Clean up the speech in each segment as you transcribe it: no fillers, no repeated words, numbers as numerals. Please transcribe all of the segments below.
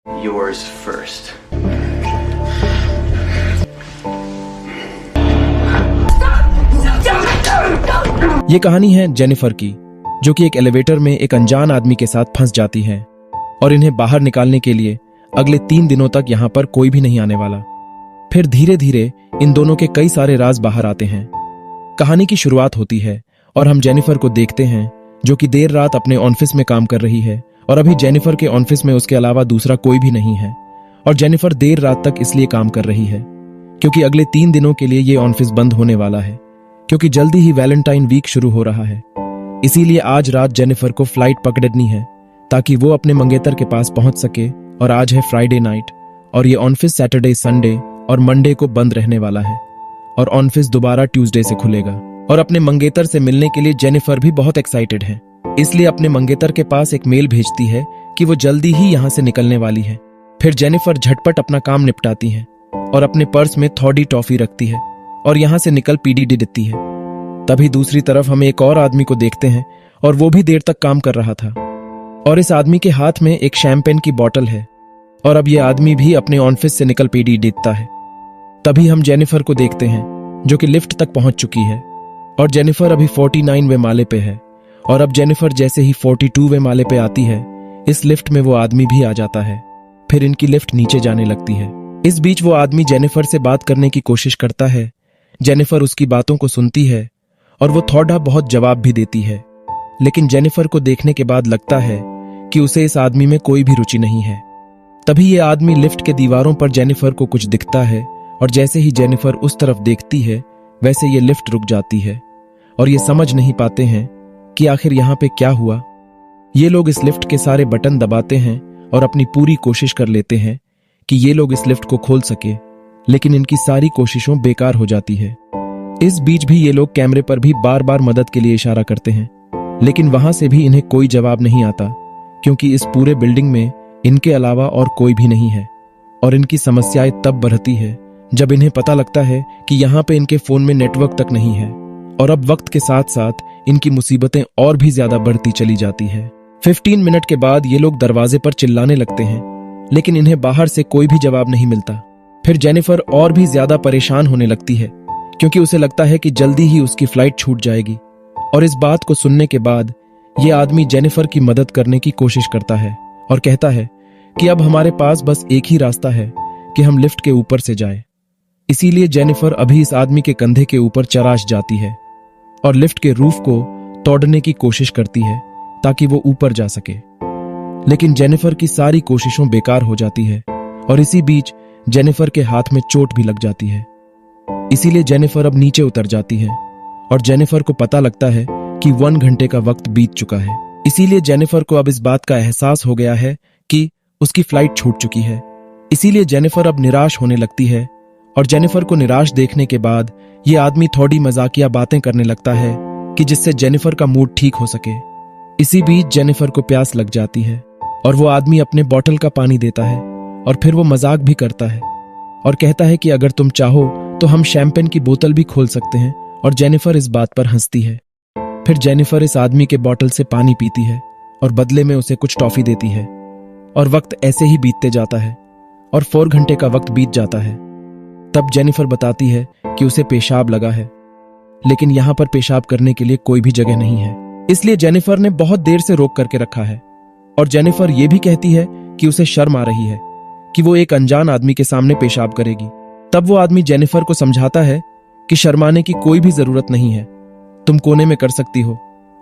Yours first. ये कहानी है जेनिफर की, जो कि एक एलिवेटर में एक अनजान आदमी के साथ फंस जाती है और इन्हें बाहर निकालने के लिए अगले 3 दिनों तक यहाँ पर कोई भी नहीं आने वाला। फिर धीरे धीरे इन दोनों के कई सारे राज बाहर आते हैं। कहानी की शुरुआत होती है और हम जेनिफर को देखते हैं, जो कि देर रात अपने ऑफिस में काम कर रही है और अभी जेनिफर के ऑफिस में उसके अलावा दूसरा कोई भी नहीं है। और जेनिफर देर रात तक इसलिए काम कर रही है क्योंकि अगले 3 दिनों के लिए ये ऑफिस बंद होने वाला है, क्योंकि जल्दी ही वैलेंटाइन वीक शुरू हो रहा है। इसीलिए आज रात जेनिफर को फ्लाइट पकड़नी है ताकि वो अपने मंगेतर के पास पहुंच सके। और आज है फ्राइडे नाइट और ये ऑफिस सैटरडे, संडे और मंडे को बंद रहने वाला है और ऑफिस दोबारा ट्यूसडे से खुलेगा। और अपने मंगेतर से मिलने के लिए जेनिफर भी बहुत एक्साइटेड है, इसलिए अपने मंगेतर के पास एक मेल भेजती है कि वो जल्दी ही यहाँ से निकलने वाली है। फिर जेनिफर झटपट अपना काम निपटाती है और अपने पर्स में थोड़ी टॉफी रखती है और यहाँ से निकल पीडीडी देती है। तभी दूसरी तरफ हम एक और आदमी को देखते हैं और वो भी देर तक काम कर रहा था और इस आदमी के हाथ में एक शैंपेन की बोतल है और अब ये आदमी भी अपने ऑफिस से निकल पीडी देता है। तभी हम जेनिफर को देखते हैं, जो कि लिफ्ट तक पहुंच चुकी है और जेनिफर अभी 49वें माले पे है। और अब जेनिफर जैसे ही 42वें माले पे आती है, इस लिफ्ट में वो आदमी भी आ जाता है। फिर इनकी लिफ्ट नीचे जाने लगती है। इस बीच वो आदमी जेनिफर से बात करने की कोशिश करता है। जेनिफर उसकी बातों को सुनती है और वो थोड़ा बहुत जवाब भी देती है, लेकिन जेनिफर को देखने के बाद लगता है कि उसे इस आदमी में कोई भी रुचि नहीं है। तभी ये आदमी लिफ्ट के दीवारों पर जेनिफर को कुछ दिखता है और जैसे ही जेनिफर उस तरफ देखती है, वैसे ये लिफ्ट रुक जाती है और ये समझ नहीं पाते हैं कि आखिर यहाँ पे क्या हुआ। ये लोग इस लिफ्ट के सारे बटन दबाते हैं और अपनी पूरी कोशिश कर लेते हैं कि ये लोग इस लिफ्ट को खोल सके, लेकिन इनकी सारी कोशिशों बेकार हो जाती है। इस बीच भी ये लोग कैमरे पर भी बार बार मदद के लिए इशारा करते हैं, लेकिन वहां से भी इन्हें कोई जवाब नहीं आता, क्योंकि इस पूरे बिल्डिंग में इनके अलावा और कोई भी नहीं है। और इनकी समस्याएं तब बढ़ती है जब इन्हें पता लगता है कि यहाँ पे इनके फोन में नेटवर्क तक नहीं है। और अब वक्त के साथ साथ इनकी मुसीबतें और भी ज्यादा बढ़ती चली जाती है। 15 मिनट के बाद ये लोग दरवाजे पर चिल्लाने लगते हैं, लेकिन इन्हें बाहर से कोई भी जवाब नहीं मिलता। फिर जेनिफर और भी ज्यादा परेशान होने लगती है, क्योंकि उसे लगता है कि जल्दी ही उसकी फ्लाइट छूट जाएगी। और इस बात को सुनने के बाद ये आदमी जेनिफर की मदद करने की कोशिश करता है और कहता है कि अब हमारे पास बस एक ही रास्ता है कि हम लिफ्ट के ऊपर से जाएं। इसीलिए जेनिफर अभी इस आदमी के कंधे के ऊपर चराश जाती है और लिफ्ट के रूफ को तोड़ने की कोशिश करती है ताकि वो ऊपर जा सके, लेकिन जेनिफर की सारी कोशिशों बेकार हो जाती है और इसी बीच जेनिफर के हाथ में चोट भी लग जाती है। इसीलिए जेनिफर अब नीचे उतर जाती है और जेनिफर को पता लगता है कि 1 घंटे का वक्त बीत चुका है। इसीलिए जेनिफर को अब इस बात का एहसास हो गया है कि उसकी फ्लाइट छूट चुकी है। इसीलिए जेनिफर अब निराश होने लगती है और जेनिफर को निराश देखने के बाद ये आदमी थोड़ी मजाकिया बातें करने लगता है कि जिससे जेनिफर का मूड ठीक हो सके। इसी बीच जेनिफर को प्यास लग जाती है और वो आदमी अपने बोतल का पानी देता है और फिर वो मजाक भी करता है और कहता है कि अगर तुम चाहो तो हम शैंपेन की बोतल भी खोल सकते हैं। और जेनिफर इस बात पर हंसती है। फिर जेनिफर इस आदमी के बोतल से पानी पीती है और बदले में उसे कुछ टॉफी देती है और वक्त ऐसे ही बीतते जाता है और 4 घंटे का वक्त बीत जाता है। तब जेनिफर बताती है कि उसे पेशाब लगा है, लेकिन यहाँ पर पेशाब करने के लिए कोई भी जगह नहीं है। इसलिए जेनिफर ने बहुत देर से रोक करके रखा है। और जेनिफर यह भी कहती है कि उसे शर्म आ रही है कि वो एक अनजान आदमी के सामने पेशाब करेगी। तब वो आदमी जेनिफर को समझाता है कि शर्माने की कोई भी जरूरत नहीं है, तुम कोने में कर सकती हो।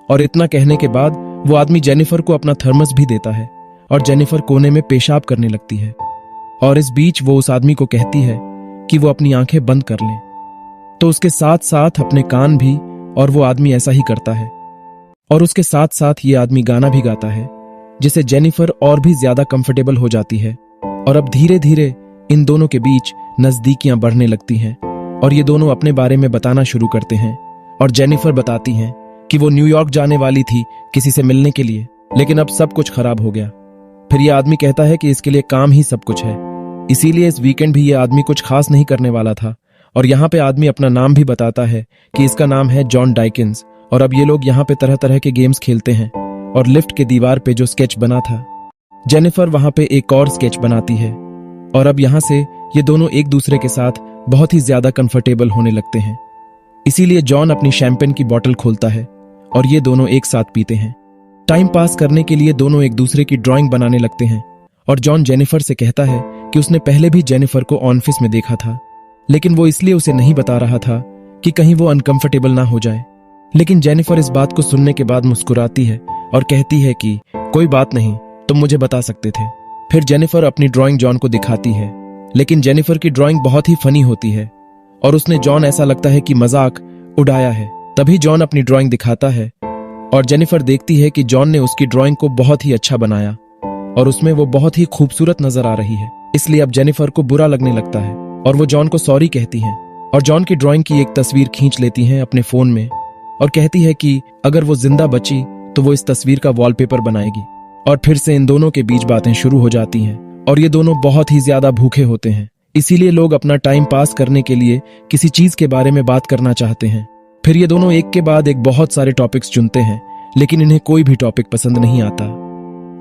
और इतना कहने के बाद वो आदमी जेनिफर को अपना थर्मस भी देता है और जेनिफर कोने में पेशाब करने लगती है। और इस बीच वो उस आदमी को कहती है कि वो अपनी आंखें बंद कर ले, तो उसके साथ साथ अपने कान भी, और वो आदमी ऐसा ही करता है। और उसके साथ साथ ये आदमी गाना भी गाता है, जिससे जेनिफर और भी ज्यादा कंफर्टेबल हो जाती है। और अब धीरे धीरे इन दोनों के बीच नजदीकियां बढ़ने लगती हैं और ये दोनों अपने बारे में बताना शुरू करते हैं। और जेनिफर बताती हैं कि वो न्यूयॉर्क जाने वाली थी किसी से मिलने के लिए, लेकिन अब सब कुछ खराब हो गया। फिर ये आदमी कहता है कि इसके लिए काम ही सब कुछ है, इसीलिए इस वीकेंड भी ये आदमी कुछ खास नहीं करने वाला था। और यहाँ पे आदमी अपना नाम भी बताता है कि इसका नाम है जॉन डाइकिंस। और अब ये लोग यहाँ पे तरह तरह के गेम्स खेलते हैं और लिफ्ट के दीवार पे जो स्केच बना था जेनिफर वहां पे एक और स्केच बनाती है और अब यहां से ये दोनों एक दूसरे के साथ बहुत ही ज्यादा कंफर्टेबल होने लगते हैं। इसीलिए जॉन अपनी शैंपेन की बोतल खोलता है और ये दोनों एक साथ पीते हैं। टाइम पास करने के लिए दोनों एक दूसरे की ड्राइंग बनाने लगते हैं और जॉन जेनिफर से कहता है कि उसने पहले भी जेनिफर को ऑफिस में देखा था, लेकिन वो इसलिए उसे नहीं बता रहा था कि कहीं वो अनकंफर्टेबल ना हो जाए। लेकिन जेनिफर इस बात को सुनने के बाद मुस्कुराती है और कहती है कि कोई बात नहीं, तुम मुझे बता सकते थे। फिर जेनिफर अपनी ड्राइंग जॉन को दिखाती है, लेकिन जेनिफर की ड्राइंग बहुत ही फनी होती है और उसने जॉन ऐसा लगता है कि मजाक उड़ाया है। तभी जॉन अपनी ड्राइंग दिखाता है और जेनिफर देखती है कि जॉन ने उसकी ड्राइंग को बहुत ही अच्छा बनाया और उसमें वो बहुत ही खूबसूरत नजर आ रही है। इसलिए अब जेनिफर को बुरा लगने लगता है और वो जॉन को सॉरी कहती है और जॉन की ड्राइंग की एक तस्वीर खींच लेती है अपने फोन में और कहती है कि अगर वो जिंदा बची तो वो इस तस्वीर का वॉलपेपर बनाएगी। और फिर से इन दोनों के बीच बातें शुरू हो जाती हैं और ये दोनों बहुत ही ज्यादा भूखे होते हैं। इसीलिए लोग अपना टाइम पास करने के लिए किसी चीज के बारे में बात करना चाहते हैं। फिर ये दोनों एक के बाद एक बहुत सारे टॉपिक्स चुनते हैं, लेकिन इन्हें कोई भी टॉपिक पसंद नहीं आता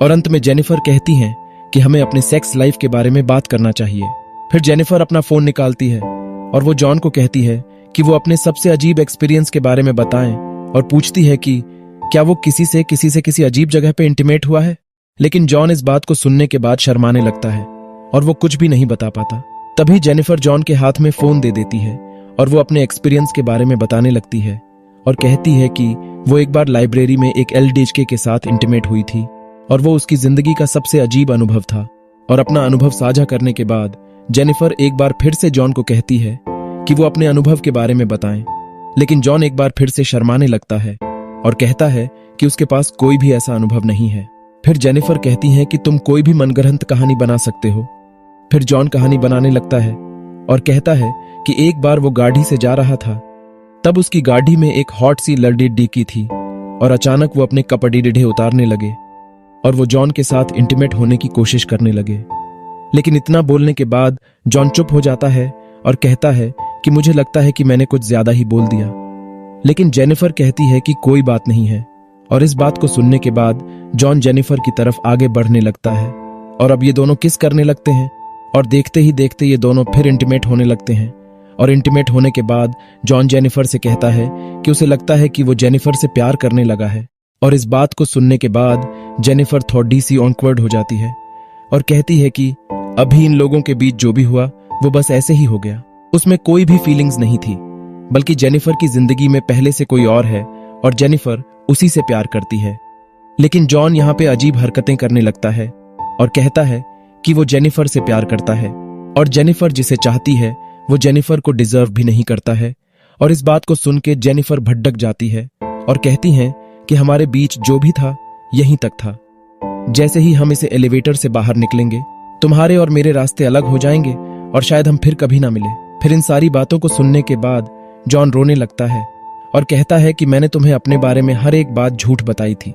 और अंत में जेनिफर कहती हैं कि हमें अपने सेक्स लाइफ के बारे में बात करना चाहिए। फिर जेनिफर अपना फोन निकालती है और वो जॉन को कहती है कि वो अपने सबसे अजीब एक्सपीरियंस के बारे में बताएं और पूछती है कि क्या वो किसी से किसी अजीब जगह पे इंटीमेट हुआ है। लेकिन जॉन इस बात को सुनने के बाद शर्माने लगता है और वो कुछ भी नहीं बता पाता। तभी जेनिफर जॉन के हाथ में फोन दे देती है और वो अपने एक्सपीरियंस के बारे में बताने लगती है और कहती है कि वो एक बार लाइब्रेरी में एक एलडीएचके के साथ इंटीमेट हुई थी और वो उसकी जिंदगी का सबसे अजीब अनुभव था। और अपना अनुभव साझा करने के बाद जेनिफर एक बार फिर से जॉन को कहती है कि वो अपने अनुभव के बारे में बताएं, लेकिन जॉन एक बार फिर से शर्माने लगता है और कहता है कि उसके पास कोई भी ऐसा अनुभव नहीं है। फिर जेनिफर कहती है कि तुम कोई भी मनगढ़ंत कहानी बना सकते हो। फिर जॉन कहानी बनाने लगता है और कहता है कि एक बार वो गाड़ी से जा रहा था, तब उसकी गाड़ी में एक हॉट सी लड़ी डिक्की थी और अचानक वो अपने कपड़े ढीढ़े उतारने लगे और वो जॉन के साथ इंटीमेट होने की कोशिश करने लगे। लेकिन इतना बोलने के बाद जॉन चुप हो जाता है और कहता है कि मुझे लगता है कि मैंने कुछ ज्यादा ही बोल दिया। लेकिन जेनिफर कहती है कि कोई बात नहीं है और इस बात को सुनने के बाद जॉन जेनिफर की तरफ आगे बढ़ने लगता है और अब ये दोनों किस करने लगते हैं और देखते ही देखते ये दोनों फिर इंटीमेट होने लगते हैं। और इंटीमेट होने के बाद जॉन जेनिफर से कहता है कि उसे लगता है कि वो जेनिफर से प्यार करने लगा है। और इस बात को सुनने के बाद जेनिफर थोड़ी सी ऑकवर्ड हो जाती है और कहती है कि अभी इन लोगों के बीच जो भी हुआ वो बस ऐसे ही हो गया, उसमें कोई भी फीलिंग्स नहीं थी, बल्कि जेनिफर की जिंदगी में पहले से कोई और है और जेनिफर उसी से प्यार करती है। लेकिन जॉन यहाँ पे अजीब हरकतें करने लगता है और कहता है कि वो जेनिफर से प्यार करता है और जेनिफर जिसे चाहती है वो जेनिफर को डिजर्व भी नहीं करता है। और इस बात को सुन के जेनिफर भड़क जाती है और कहती हैं कि हमारे बीच जो भी था यहीं तक था। जैसे ही हम इसे एलिवेटर से बाहर निकलेंगे तुम्हारे और मेरे रास्ते अलग हो जाएंगे और शायद हम फिर कभी ना मिले। फिर इन सारी बातों को सुनने के बाद जॉन रोने लगता है और कहता है कि मैंने तुम्हें अपने बारे में हर एक बात झूठ बताई थी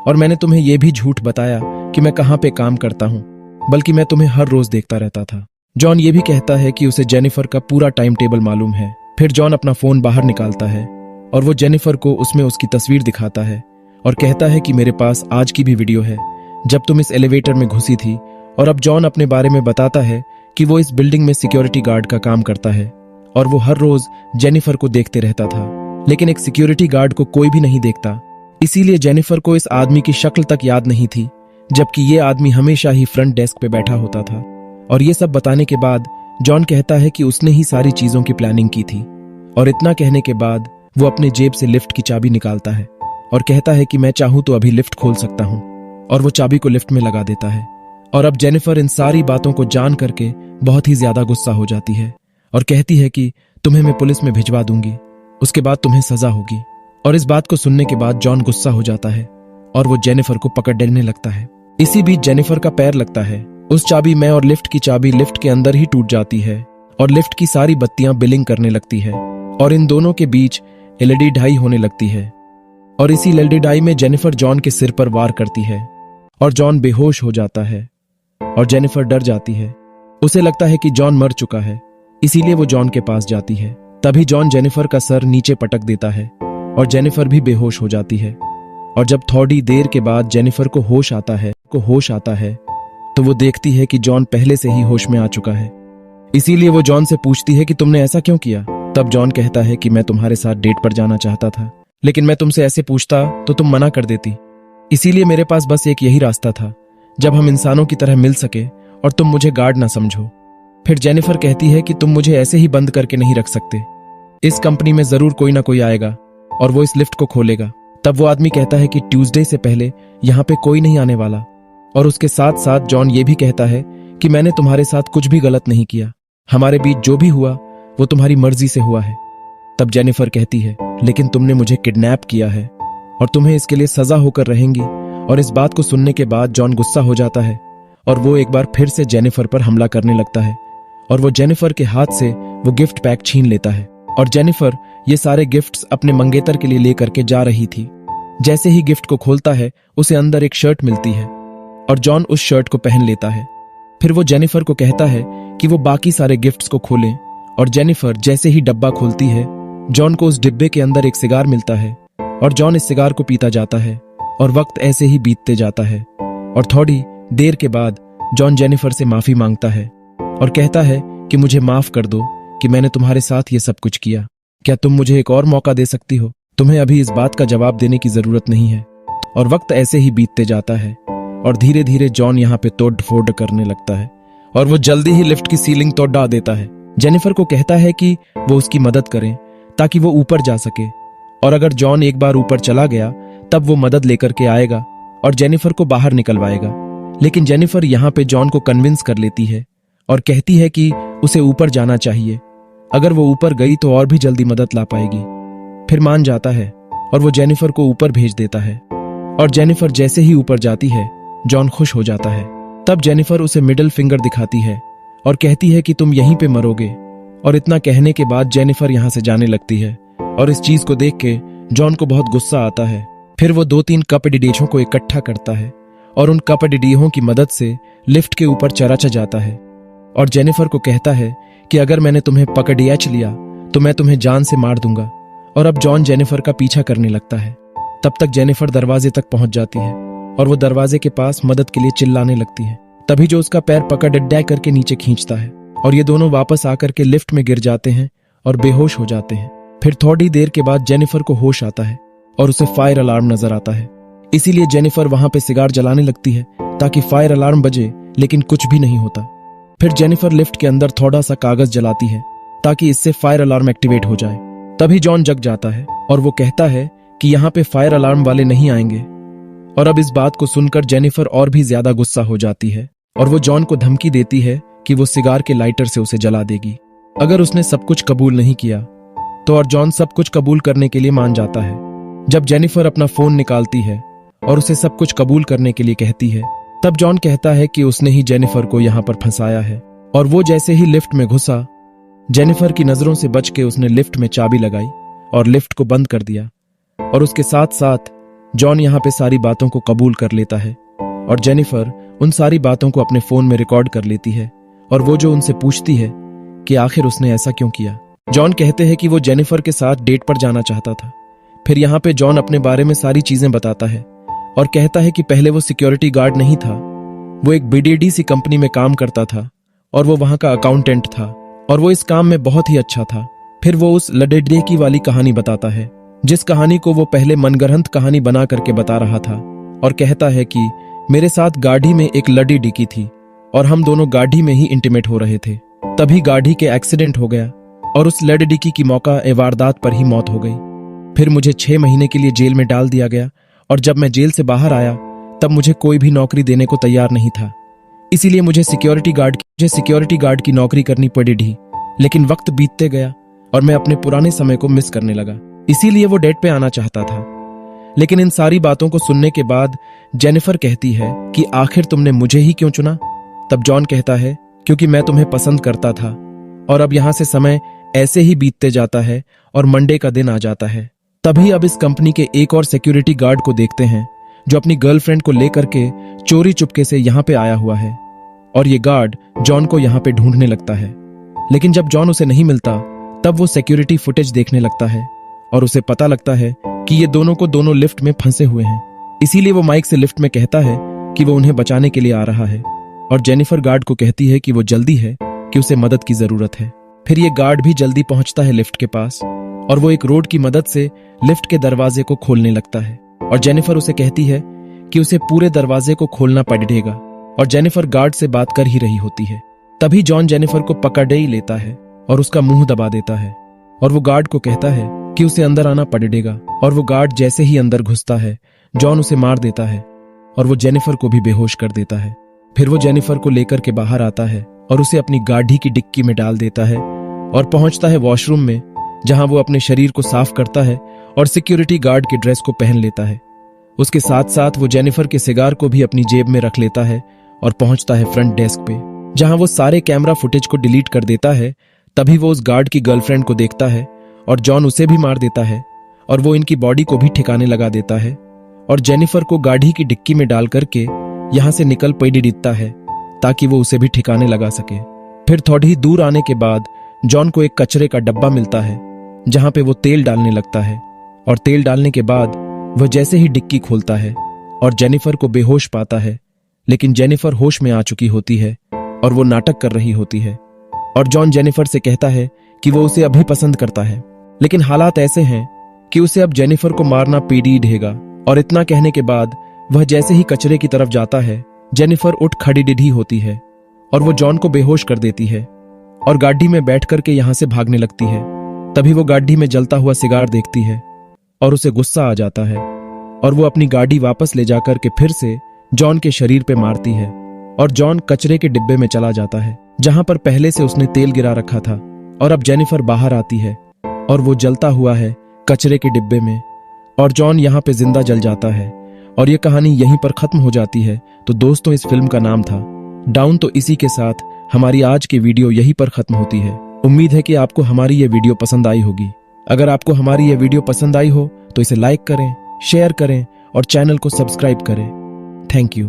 और मैंने तुम्हें यह भी झूठ बताया कि मैं कहां पे काम करता हूं, बल्कि मैं तुम्हें हर रोज देखता रहता था। जॉन ये भी कहता है कि उसे जेनिफर का पूरा टाइम टेबल मालूम है। फिर जॉन अपना फोन बाहर निकालता है और वो जेनिफर को उसमें उसकी तस्वीर दिखाता है और कहता है कि मेरे पास आज की भी वीडियो है जब तुम इस एलिवेटर में घुसी थी। और अब जॉन अपने बारे में बताता है कि वो इस बिल्डिंग में सिक्योरिटी गार्ड का काम करता है और वो हर रोज जेनिफर को देखते रहता था, लेकिन एक सिक्योरिटी गार्ड को कोई भी नहीं देखता, इसीलिए जेनिफर को इस आदमी की शक्ल तक याद नहीं थी, जबकि ये आदमी हमेशा ही फ्रंट डेस्क पे बैठा होता था। और ये सब बताने के बाद जॉन कहता है कि उसने ही सारी चीजों की प्लानिंग की थी। और इतना कहने के बाद वो अपने जेब से लिफ्ट की चाबी निकालता है और कहता है कि मैं चाहूं तो अभी लिफ्ट खोल सकता हूं, और वो चाबी को लिफ्ट में लगा देता है। और अब जेनिफर इन सारी बातों को जान करके बहुत ही ज्यादा गुस्सा हो जाती है और कहती है कि तुम्हें मैं पुलिस में भिजवा दूंगी, उसके बाद तुम्हें सजा होगी। और इस बात को सुनने के बाद जॉन गुस्सा हो जाता है और वो जेनिफर को पकड़ने लगता है। इसी बीच जेनिफर का पैर लगता है उस चाबी में और लिफ्ट की चाबी लिफ्ट के अंदर ही टूट जाती है और लिफ्ट की सारी बत्तियां बिलिंग करने लगती है और इन दोनों के बीच एलईडी डाई होने लगती है। और इसी एलईडी डाई में जेनिफर जॉन के सिर पर वार करती है और जॉन बेहोश हो जाता है और जेनिफर डर जाती है। उसे लगता है कि जॉन मर चुका है, इसीलिए वो जॉन के पास जाती है। तभी जॉन जेनिफर का सर नीचे पटक देता है और जेनिफर भी बेहोश हो जाती है और जब थोड़ी देर के बाद जेनिफर को होश आता है तो वो देखती है कि जॉन पहले से ही होश में आ चुका है। इसीलिए वो जॉन से पूछती है कि तुमने ऐसा क्यों किया। तब जॉन कहता है कि मैं तुम्हारे साथ डेट पर जाना चाहता था, लेकिन मैं तुमसे ऐसे पूछता तो तुम मना कर देती। इसीलिए मेरे पास बस एक यही रास्ता था, जब हम इंसानों की तरह मिल सके और तुम मुझे गार्ड ना समझो। फिर जेनिफर कहती है कि तुम मुझे ऐसे ही बंद करके नहीं रख सकते। इस कंपनी में जरूर कोई ना कोई आएगा और वो इस लिफ्ट को खोलेगा। तब वो आदमी कहता है कि ट्यूसडे से पहले यहाँ पे कोई नहीं आने वाला। और उसके साथ साथ जॉन ये भी कहता है कि मैंने तुम्हारे साथ कुछ भी गलत नहीं किया, हमारे बीच जो भी हुआ वो तुम्हारी मर्जी से हुआ है। तब जेनिफर कहती है, लेकिन तुमने मुझे किडनैप किया है और तुम्हें इसके लिए सजा होकर रहेंगी। और इस बात को सुनने के बाद जॉन गुस्सा हो जाता है और वो एक बार फिर से जेनिफर पर हमला करने लगता है और वो जेनिफर के हाथ से वो गिफ्ट पैक छीन लेता है। और जेनिफर ये सारे गिफ्ट्स अपने मंगेतर के लिए लेकर के जा रही थी। जैसे ही गिफ्ट को खोलता है उसे अंदर एक शर्ट मिलती है और जॉन उस शर्ट को पहन लेता है। फिर वो जेनिफर को कहता है कि वो बाकी सारे गिफ्ट्स को खोलें और जेनिफर जैसे ही डब्बा खोलती है, जॉन को उस डिब्बे के अंदर एक सिगार मिलता है और जॉन इस सिगार को पीता जाता है और वक्त ऐसे ही बीतते जाता है। और थोड़ी देर के बाद जॉन जेनिफर से माफी मांगता है और कहता है कि मुझे माफ कर दो कि मैंने तुम्हारे साथ ये सब कुछ किया। क्या तुम मुझे एक और मौका दे सकती हो? तुम्हें अभी इस बात का जवाब देने की जरूरत नहीं है। और वक्त ऐसे ही बीतते जाता है और धीरे धीरे जॉन यहाँ पे तोड़ फोड़ करने लगता है और वो जल्दी ही लिफ्ट की सीलिंग तोड़ देता है। जेनिफर को कहता है कि वो उसकी मदद करें ताकि वो ऊपर जा सके, और अगर जॉन एक बार ऊपर चला गया तब वो मदद लेकर के आएगा और जेनिफर को बाहर निकलवाएगा। लेकिन जेनिफर यहाँ पे जॉन को कन्विंस कर लेती है और कहती है कि उसे ऊपर जाना चाहिए, अगर वो ऊपर गई तो और भी जल्दी मदद ला पाएगी। फिर मान जाता है और वो जेनिफर को ऊपर भेज देता है और जेनिफर जैसे ही ऊपर जाती है जॉन खुश हो जाता है। तब जेनिफर उसे मिडिल फिंगर दिखाती है और कहती है कि तुम यहीं पे मरोगे। और इतना कहने के बाद जेनिफर यहाँ से जाने लगती है और इस चीज को देख के जॉन को बहुत गुस्सा आता है। फिर वो 2-3 कपडिडीहों को इकट्ठा करता है और उन कपडिडीहों की मदद से लिफ्ट के ऊपर चढ़ जाता है और जेनिफर को कहता है कि अगर मैंने तुम्हें पकड़ लिया तो मैं तुम्हें जान से मार दूंगा। और अब जॉन जेनिफर का पीछा करने लगता है। तब तक जेनिफर दरवाजे तक पहुंच जाती है और वो दरवाजे के पास मदद के लिए चिल्लाने लगती है। तभी जो उसका पैर पकड़ डै करके नीचे खींचता है और ये दोनों वापस आकर के लिफ्ट में गिर जाते हैं और बेहोश हो जाते हैं। फिर थोड़ी देर के बाद जेनिफर को होश आता है और उसे फायर अलार्म नजर आता है। इसीलिए जेनिफर वहां पे सिगार जलाने लगती है ताकि फायर अलार्म बजे, लेकिन कुछ भी नहीं होता। फिर जेनिफर लिफ्ट के अंदर थोड़ा सा कागज जलाती है ताकि इससे फायर अलार्म एक्टिवेट हो जाए। तभी जॉन जग जाता है और वो कहता है कि यहाँ पे फायर अलार्म वाले नहीं आएंगे। और अब इस बात को सुनकर जेनिफर और भी ज्यादा गुस्सा हो जाती है और वो जॉन को धमकी देती है कि वो सिगार के लाइटर से उसे जला देगी अगर उसने सब कुछ कबूल नहीं किया तो। और जॉन सब कुछ कबूल करने के लिए मान जाता है। जब जेनिफर अपना फोन निकालती है और उसे सब कुछ कबूल करने के लिए कहती है, तब जॉन कहता है कि उसने ही जेनिफर को यहाँ पर फंसाया है। और वो जैसे ही लिफ्ट में घुसा, जेनिफर की नजरों से बच के उसने लिफ्ट में चाबी लगाई और लिफ्ट को बंद कर दिया। और उसके साथ साथ जॉन यहाँ पे सारी बातों को कबूल कर लेता है और जेनिफर उन सारी बातों को अपने फोन में रिकॉर्ड कर लेती है। और वो जो उनसे पूछती है कि आखिर उसने ऐसा क्यों किया। जॉन कहते हैं कि वो जेनिफर के साथ डेट पर जाना चाहता था। फिर यहाँ पे जॉन अपने बारे में सारी चीजें बताता है और कहता है कि पहले वो सिक्योरिटी गार्ड नहीं था, वो एक बीडीडी सी कंपनी में काम करता था और वो वहां का अकाउंटेंट था और वो इस काम में बहुत ही अच्छा था। फिर वो उस लडेडे की वाली कहानी बताता है, जिस कहानी को वो पहले मनगढ़ंत कहानी बना करके बता रहा था, और कहता है कि मेरे साथ गाड़ी में एक लड़ी डिकी थी और हम दोनों गाड़ी में ही इंटीमेट हो रहे थे। तभी गाड़ी के एक्सीडेंट हो गया और उस लड़ी डिकी की मौका वारदात पर ही मौत हो गई। फिर मुझे 6 महीने के लिए जेल में डाल दिया गया और जब मैं जेल से बाहर आया तब मुझे कोई भी नौकरी देने को तैयार नहीं था। इसीलिए मुझे सिक्योरिटी गार्ड की नौकरी करनी पड़ी थी। लेकिन वक्त बीतते गया और मैं अपने पुराने समय को मिस करने लगा, इसीलिए वो डेट पे आना चाहता था। लेकिन इन सारी बातों को सुनने के बाद जेनिफर कहती है कि आखिर तुमने मुझे ही क्यों चुना। तब जॉन कहता है क्योंकि मैं तुम्हें पसंद करता था। और अब यहां से समय ऐसे ही बीतते जाता है और मंडे का दिन आ जाता है। तभी अब इस कंपनी के एक और सिक्योरिटी गार्ड को देखते हैं जो अपनी गर्लफ्रेंड को लेकर के चोरी चुपके से यहाँ पे आया हुआ है। और ये गार्ड जॉन को यहाँ पे ढूंढने लगता है। लेकिन जब जॉन उसे नहीं मिलता तब वो सिक्योरिटी फुटेज देखने लगता है और उसे पता लगता है कि ये दोनों को दोनों लिफ्ट में फंसे हुए हैं। इसीलिए वो माइक से लिफ्ट में कहता है कि वो उन्हें बचाने के लिए आ रहा है और जेनिफर गार्ड को कहती है कि वो जल्दी है कि उसे मदद की जरूरत है। फिर ये गार्ड भी जल्दी पहुंचता है लिफ्ट के पास और वो एक रोड की मदद से लिफ्ट के दरवाजे को खोलने लगता है और जेनिफर उसे कहती है कि उसे पूरे दरवाजे को खोलना पड़ेगा और जेनिफर गार्ड से बात कर ही रही होती है। तभी जॉन जेनिफर को पकड़ ही लेता है और उसका मुंह दबा देता है और वो गार्ड को कहता है कि उसे अंदर आना पड़ेगा और वो गार्ड जैसे ही अंदर घुसता है जॉन उसे मार देता है और वो जेनिफर को भी बेहोश कर देता है। फिर वो जेनिफर को लेकर के बाहर आता है और उसे अपनी गाड़ी की डिक्की में डाल देता है और पहुंचता है वॉशरूम में, जहां वो अपने शरीर को साफ करता है और सिक्योरिटी गार्ड की ड्रेस को पहन लेता है। उसके साथ साथ वो जेनिफर के सिगार को भी अपनी जेब में रख लेता है और पहुंचता है फ्रंट डेस्क पे, जहां वो सारे कैमरा फुटेज को डिलीट कर देता है। तभी वो उस गार्ड की गर्लफ्रेंड को देखता है और जॉन उसे भी मार देता है और वो इनकी बॉडी को भी ठिकाने लगा देता है और जेनिफर को गाड़ी की डिक्की में डाल करके यहां से निकल पड़ी दिखता है ताकि वो उसे भी ठिकाने लगा सके। फिर थोड़ी दूर आने के बाद जॉन को एक कचरे का डब्बा मिलता है जहां पे वो तेल डालने लगता है और तेल डालने के बाद वह जैसे ही डिक्की खोलता है और जेनिफर को बेहोश पाता है, लेकिन जेनिफर होश में आ चुकी होती है और वो नाटक कर रही होती है और जॉन जेनिफर से कहता है कि वो उसे अभी पसंद करता है, लेकिन हालात ऐसे हैं कि उसे अब जेनिफर को मारना पीड़ी ढेगा। और इतना कहने के बाद वह जैसे ही कचरे की तरफ जाता है जेनिफर उठ खड़ी डिढ़ी होती है और वो जॉन को बेहोश कर देती है और गाड़ी में बैठ करके यहां से भागने लगती है। तभी वो गाड़ी में जलता हुआ सिगार देखती है और उसे गुस्सा आ जाता है और वो अपनी गाड़ी वापस ले जाकर के फिर से जॉन के शरीर पे मारती है और जॉन कचरे के डिब्बे में चला जाता है जहां पर पहले से उसने तेल गिरा रखा था। और अब जेनिफर बाहर आती है और वो जलता हुआ है कचरे के डिब्बे में और जॉन यहाँ पे जिंदा जल जाता है और ये कहानी यहीं पर खत्म हो जाती है। तो दोस्तों, इस फिल्म का नाम था डाउन। तो इसी के साथ हमारी आज की वीडियो यहीं पर खत्म होती है। उम्मीद है कि आपको हमारी ये वीडियो पसंद आई होगी। अगर आपको हमारी ये वीडियो पसंद आई हो तो इसे लाइक करें, शेयर करें और चैनल को सब्सक्राइब करें। Thank you.